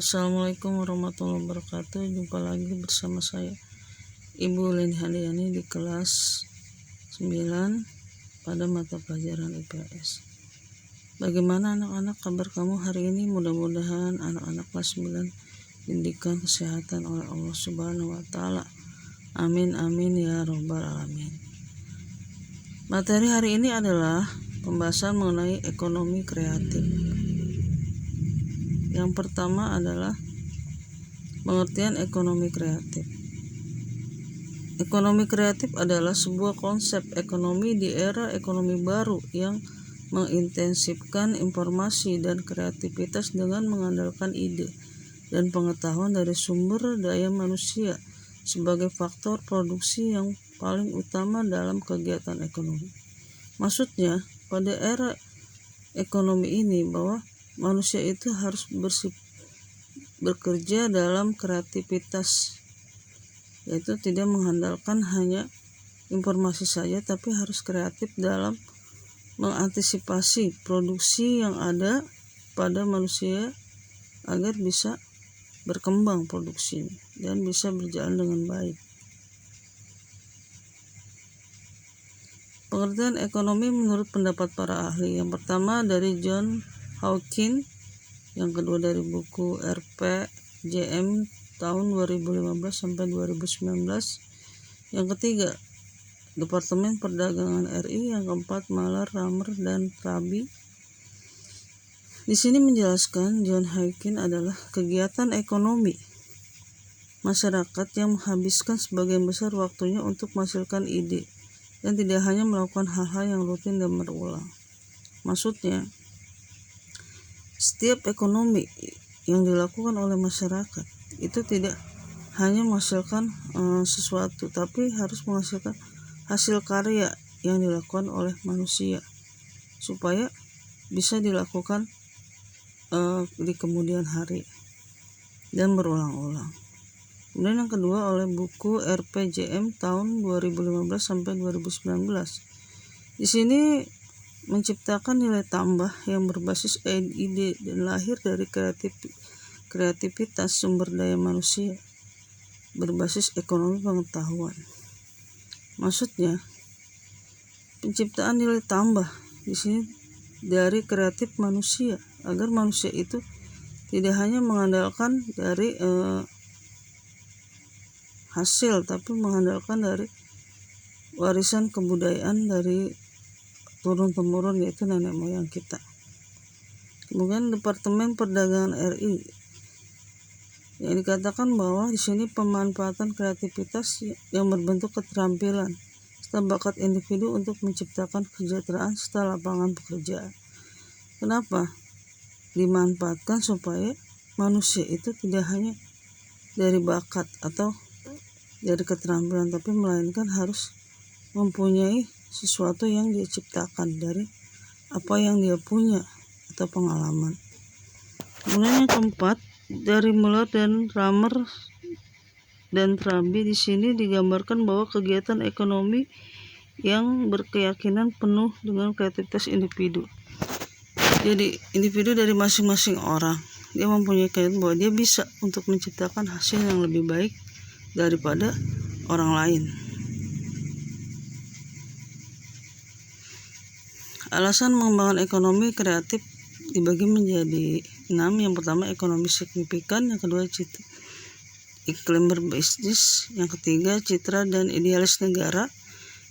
Assalamualaikum warahmatullahi wabarakatuh. Jumpa lagi bersama saya Ibu Leni Handayani di kelas 9 pada mata pelajaran IPS. Bagaimana anak-anak kabar kamu hari ini? Mudah-mudahan anak-anak kelas 9 diberikan kesehatan oleh Allah Subhanahu wa taala. Amin amin ya rabbal alamin. Materi hari ini adalah pembahasan mengenai ekonomi kreatif. Yang pertama adalah pengertian ekonomi kreatif. Ekonomi kreatif adalah sebuah konsep ekonomi di era ekonomi baru yang mengintensifkan informasi dan kreativitas dengan mengandalkan ide dan pengetahuan dari sumber daya manusia sebagai faktor produksi yang paling utama dalam kegiatan ekonomi. Maksudnya, pada era ekonomi ini bahwa manusia itu harus bekerja dalam kreativitas, yaitu tidak mengandalkan hanya informasi saja, tapi harus kreatif dalam mengantisipasi produksi yang ada pada manusia agar bisa berkembang produksinya dan bisa berjalan dengan baik. Pengertian ekonomi menurut pendapat para ahli. Yang pertama dari John Hawkins, yang kedua dari buku RPJM tahun 2015 sampai 2019, yang ketiga Departemen Perdagangan RI, yang keempat Mahler, Ramer, dan Trabi. Di sini menjelaskan John Hawkins adalah kegiatan ekonomi masyarakat yang menghabiskan sebagian besar waktunya untuk menghasilkan ide dan tidak hanya melakukan hal-hal yang rutin dan berulang. Maksudnya, setiap ekonomi yang dilakukan oleh masyarakat itu tidak hanya menghasilkan sesuatu, tapi harus menghasilkan hasil karya yang dilakukan oleh manusia supaya bisa dilakukan di kemudian hari dan berulang-ulang. Kemudian yang kedua oleh buku RPJM tahun 2015 sampai 2019. Di sini menciptakan nilai tambah yang berbasis ide dan lahir dari kreativitas sumber daya manusia berbasis ekonomi pengetahuan. Maksudnya, penciptaan nilai tambah di sini dari kreatif manusia agar manusia itu tidak hanya mengandalkan dari hasil, tapi mengandalkan dari warisan kebudayaan dari turun-temurun, yaitu nenek moyang kita. Kemudian Departemen Perdagangan RI, yang dikatakan bahwa di sini pemanfaatan kreativitas yang berbentuk keterampilan serta bakat individu untuk menciptakan kesejahteraan serta lapangan pekerjaan. Kenapa dimanfaatkan? Supaya manusia itu tidak hanya dari bakat atau dari keterampilan, tapi melainkan harus mempunyai sesuatu yang dia ciptakan dari apa yang dia punya atau pengalaman. Kemudian yang keempat dari Mahler dan Ramer dan Trabi, di sini digambarkan bahwa kegiatan ekonomi yang berkeyakinan penuh dengan kreativitas individu. Jadi individu dari masing-masing orang dia mempunyai keyakinan bahwa dia bisa untuk menciptakan hasil yang lebih baik daripada orang lain. Alasan mengembangkan ekonomi kreatif dibagi menjadi 6. Yang pertama ekonomi signifikan, yang kedua iklim berbisnis, yang ketiga citra dan idealis negara,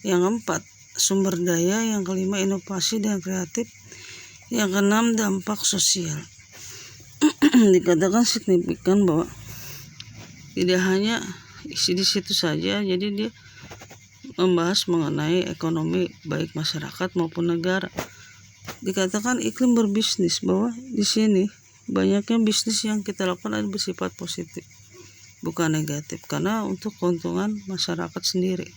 yang keempat sumber daya, yang kelima inovasi dan kreatif, yang keenam dampak sosial. Dikatakan signifikan bahwa tidak hanya isi di situ saja, jadi dia membahas mengenai ekonomi baik masyarakat maupun negara. Dikatakan iklim berbisnis, bahwa di sini banyaknya bisnis yang kita lakukan ada bersifat positif, bukan negatif, karena untuk keuntungan masyarakat sendiri.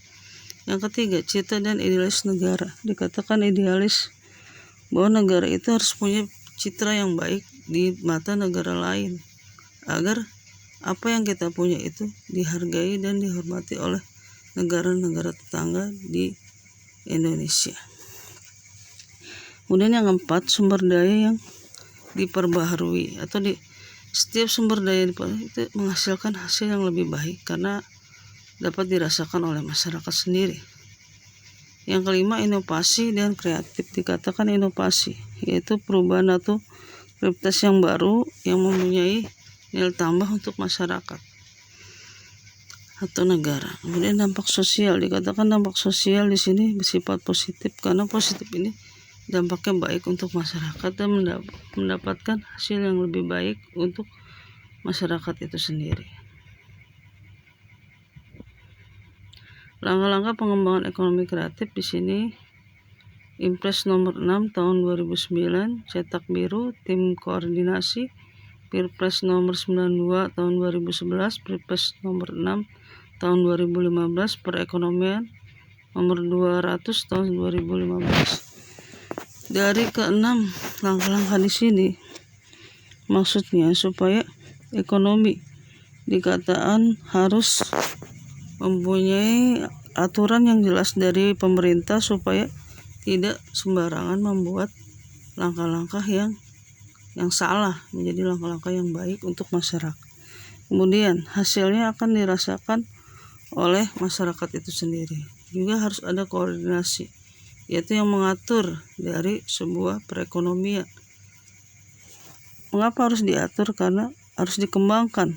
Yang ketiga citra dan idealis negara. Dikatakan idealis bahwa negara itu harus punya citra yang baik di mata negara lain agar apa yang kita punya itu dihargai dan dihormati oleh negara-negara tetangga di Indonesia. Kemudian yang keempat sumber daya yang diperbaharui atau Setiap sumber daya itu menghasilkan hasil yang lebih baik karena dapat dirasakan oleh masyarakat sendiri. Yang kelima, inovasi dan kreatif. Dikatakan inovasi yaitu perubahan atau aktivitas yang baru yang mempunyai nilai tambah untuk masyarakat atau negara. Kemudian dampak sosial. Dikatakan dampak sosial di sini bersifat positif karena positif ini dampaknya baik untuk masyarakat dan mendapatkan hasil yang lebih baik untuk masyarakat itu sendiri. Langkah-langkah pengembangan ekonomi kreatif di sini Impres nomor 6 tahun 2009, Cetak Biru, Tim Koordinasi, Perpres nomor 92 tahun 2011, Perpres nomor 6 tahun 2015, Perekonomian nomor 200 tahun 2015. Dari keenam langkah-langkah di sini maksudnya supaya ekonomi dikatakan harus mempunyai aturan yang jelas dari pemerintah supaya tidak sembarangan membuat langkah-langkah yang salah menjadi langkah-langkah yang baik untuk masyarakat. Kemudian hasilnya akan dirasakan oleh masyarakat itu sendiri. Juga harus ada koordinasi, yaitu yang mengatur dari sebuah perekonomian. Mengapa harus diatur? Karena harus dikembangkan.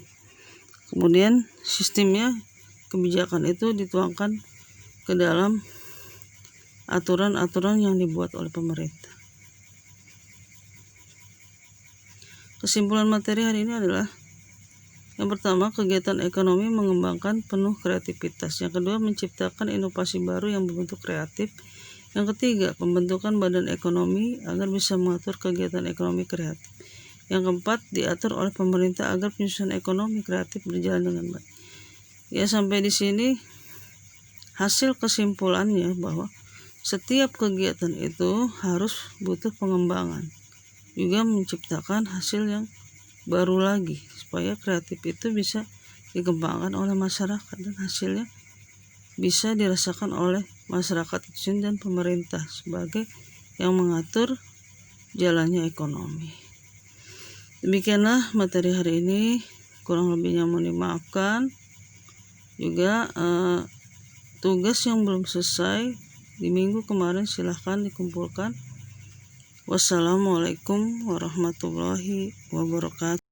Kemudian sistemnya, kebijakan itu dituangkan ke dalam aturan-aturan yang dibuat oleh pemerintah. Kesimpulan materi hari ini adalah yang pertama, kegiatan ekonomi mengembangkan penuh kreativitas. Yang kedua, menciptakan inovasi baru yang berbentuk kreatif. Yang ketiga, pembentukan badan ekonomi agar bisa mengatur kegiatan ekonomi kreatif. Yang keempat, diatur oleh pemerintah agar penyusunan ekonomi kreatif berjalan dengan baik. Ya, sampai di sini hasil kesimpulannya bahwa setiap kegiatan itu harus butuh pengembangan, juga menciptakan hasil yang baru lagi supaya kreatif itu bisa dikembangkan oleh masyarakat dan hasilnya bisa dirasakan oleh masyarakat itu dan pemerintah sebagai yang mengatur jalannya ekonomi. Demikianlah materi hari ini, kurang lebihnya mohon dimaafkan. Juga tugas yang belum selesai di minggu kemarin silahkan dikumpulkan. Wassalamualaikum warahmatullahi wabarakatuh.